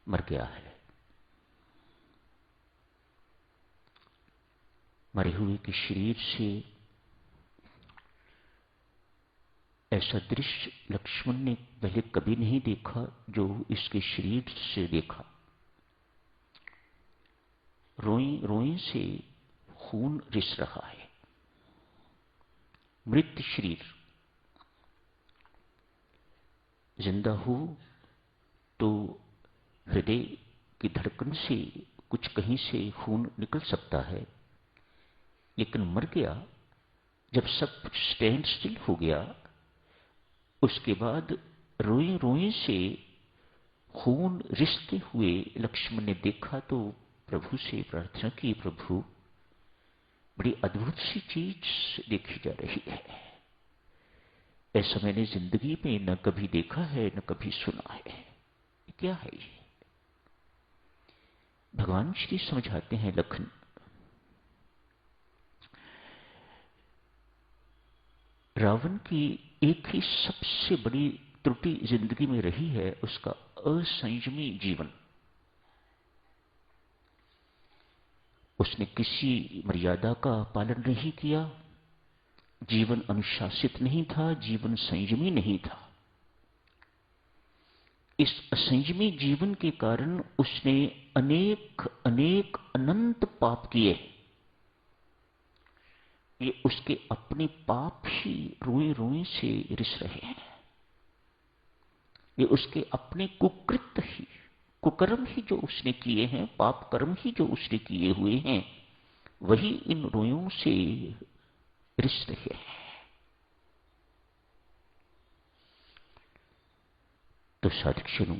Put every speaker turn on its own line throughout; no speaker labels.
मर गया है। मरे हुए के शरीर से ऐसा दृश्य लक्ष्मण ने पहले कभी नहीं देखा जो इसके शरीर से देखा। रोई रोई से खून रिस रहा है। मृत शरीर जिंदा हो तो हृदय की धड़कन से कुछ कहीं से खून निकल सकता है, लेकिन मर गया जब सब कुछ स्टैंड स्टिल हो गया, उसके बाद रोए रोए से खून रिसते हुए लक्ष्मण ने देखा तो प्रभु से प्रार्थना की, प्रभु बड़ी अद्भुत सी चीज देखी जा रही है, ऐसा मैंने जिंदगी में न कभी देखा है न कभी सुना है। क्या है ये? भगवान श्री समझाते हैं, लखन रावण की एक ही सबसे बड़ी त्रुटि जिंदगी में रही है, उसका असंयमी जीवन। उसने किसी मर्यादा का पालन नहीं किया, जीवन अनुशासित नहीं था, जीवन संयमी नहीं था। इस असंयमी जीवन के कारण उसने अनेक अनेक अनंत पाप किए। ये उसके अपने पाप ही रोए रोए से रिस रहे हैं। ये उसके अपने कुकृत्य ही, कुकर्म ही जो उसने किए हैं, पाप कर्म ही जो उसने किए हुए हैं, वही इन रोयों से रिस रहे हैं। तो साधुजनों,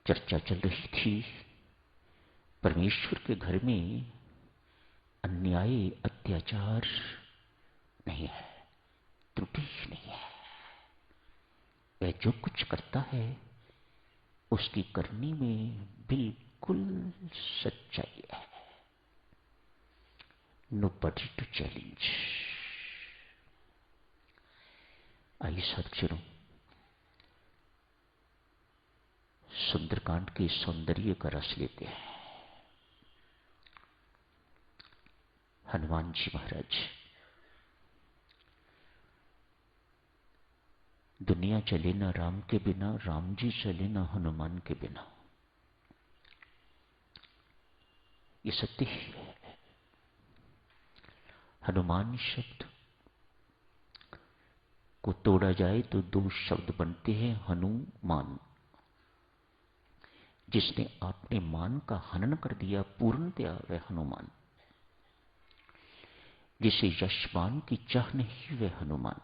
चर्चा चल रही थी परमेश्वर के घर में अन्याय अत्याचार नहीं है, त्रुटि नहीं है। वह जो कुछ करता है उसकी करनी में बिल्कुल सच्चाई है। Nobody to challenge। आइए साथियों, सुंदरकांड के सौंदर्य का रस लेते हैं। हनुमान जी महाराज, दुनिया चले ना राम के बिना, राम जी चले ना हनुमान के बिना, ये सत्य ही है। हनुमान शब्द को तोड़ा जाए तो दो शब्द बनते हैं, हनुमान। जिसने अपने मान का हनन कर दिया पूर्णतया वह हनुमान। जिसे यशमान की चाह नहीं वह हनुमान।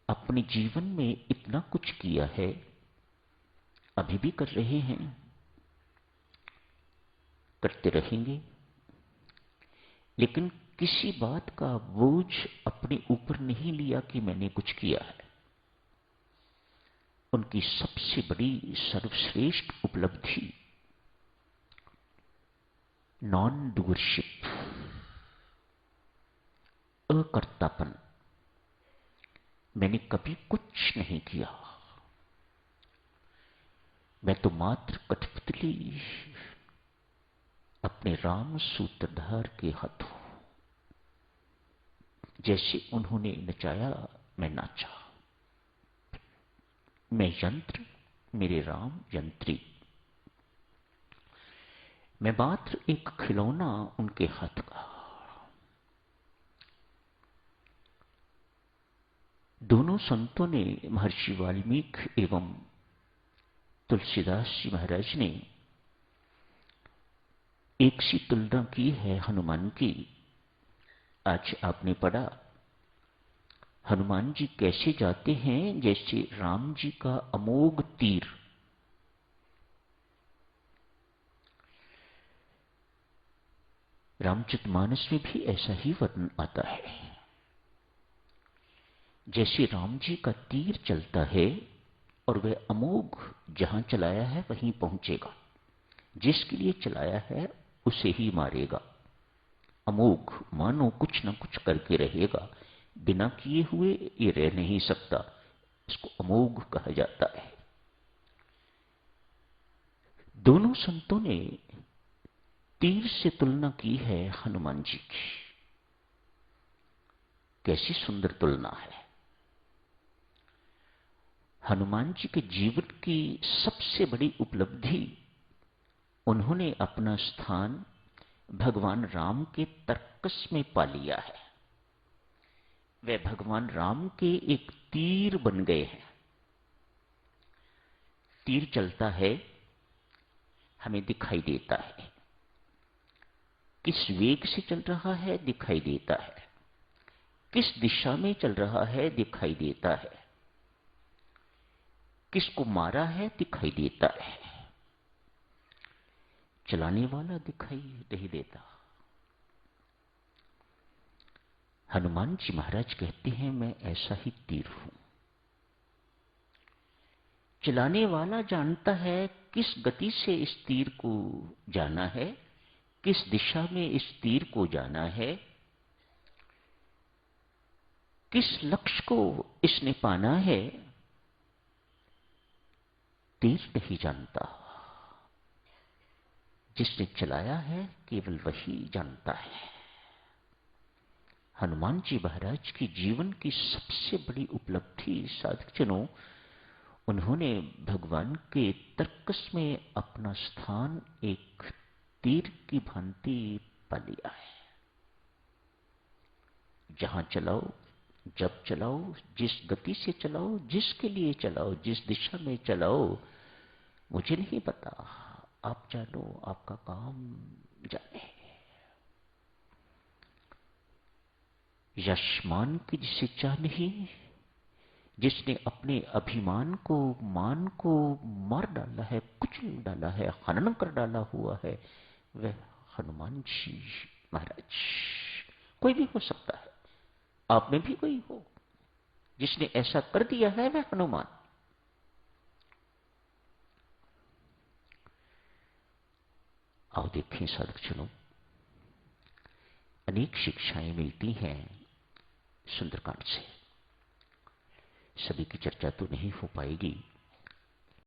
अपने जीवन में इतना कुछ किया है, अभी भी कर रहे हैं, करते रहेंगे, लेकिन किसी बात का बोझ अपने ऊपर नहीं लिया कि मैंने कुछ किया है। उनकी सबसे बड़ी सर्वश्रेष्ठ उपलब्धि नॉन डूअरशिप, अकर्तापन। मैंने कभी कुछ नहीं किया, मैं तो मात्र कठपुतली अपने राम सूत्रधार के हाथ हूं। जैसे उन्होंने नचाया मैं नाचा, मैं यंत्र, मेरे राम यंत्री। मैं मात्र एक खिलौना उनके हाथ का। दोनों संतों ने, महर्षि वाल्मीकि एवं तुलसीदास जी महाराज ने, एक सी तुलना की है हनुमान की। आज आपने पढ़ा हनुमान जी कैसे जाते हैं, जैसे राम जी का अमोघ तीर। रामचरितमानस में भी ऐसा ही वर्णन आता है। जैसे राम जी का तीर चलता है और वह अमोघ जहां चलाया है वहीं पहुंचेगा, जिसके लिए चलाया है उसे ही मारेगा। अमोघ मानो कुछ न कुछ करके रहेगा, बिना किए हुए ये रह नहीं सकता। इसको अमोघ कहा जाता है। दोनों संतों ने तीर से तुलना की है हनुमान जी की। कैसी सुंदर तुलना है। हनुमान जी के जीवन की सबसे बड़ी उपलब्धि, उन्होंने अपना स्थान भगवान राम के तर्कस में पा लिया है। वे भगवान राम के एक तीर बन गए हैं। तीर चलता है, हमें दिखाई देता है। किस वेग से चल रहा है दिखाई देता है, किस दिशा में चल रहा है दिखाई देता है, किसको मारा है दिखाई देता है, चलाने वाला दिखाई नहीं देता। हनुमान जी महाराज कहते हैं, मैं ऐसा ही तीर हूं। चलाने वाला जानता है किस गति से इस तीर को जाना है, किस दिशा में इस तीर को जाना है, किस लक्ष्य को इसने पाना है। तीर नहीं जानता, जिसने चलाया है केवल वही जानता है। हनुमान जी महाराज की जीवन की सबसे बड़ी उपलब्धि साधकजनों, उन्होंने भगवान के तर्कस में अपना स्थान एक तीर की भांति पा लिया है। जहां चलाओ, जब चलाओ, जिस गति से चलाओ, जिसके लिए चलाओ, जिस दिशा में चलाओ, मुझे नहीं पता, आप जानो, आपका काम जाने। यशमान की जिसे चाह नहीं, जिसने अपने अभिमान को, मान को मार डाला है, कुचल डाला है, हनन कर डाला हुआ है, वह हनुमान जी महाराज। कोई भी हो सकता है, आप में भी कोई हो जिसने ऐसा कर दिया है, वह हनुमान। आओ देखें साधकजनों, अनेक शिक्षाएं मिलती हैं सुंदरकांड से। सभी की चर्चा तो नहीं हो पाएगी,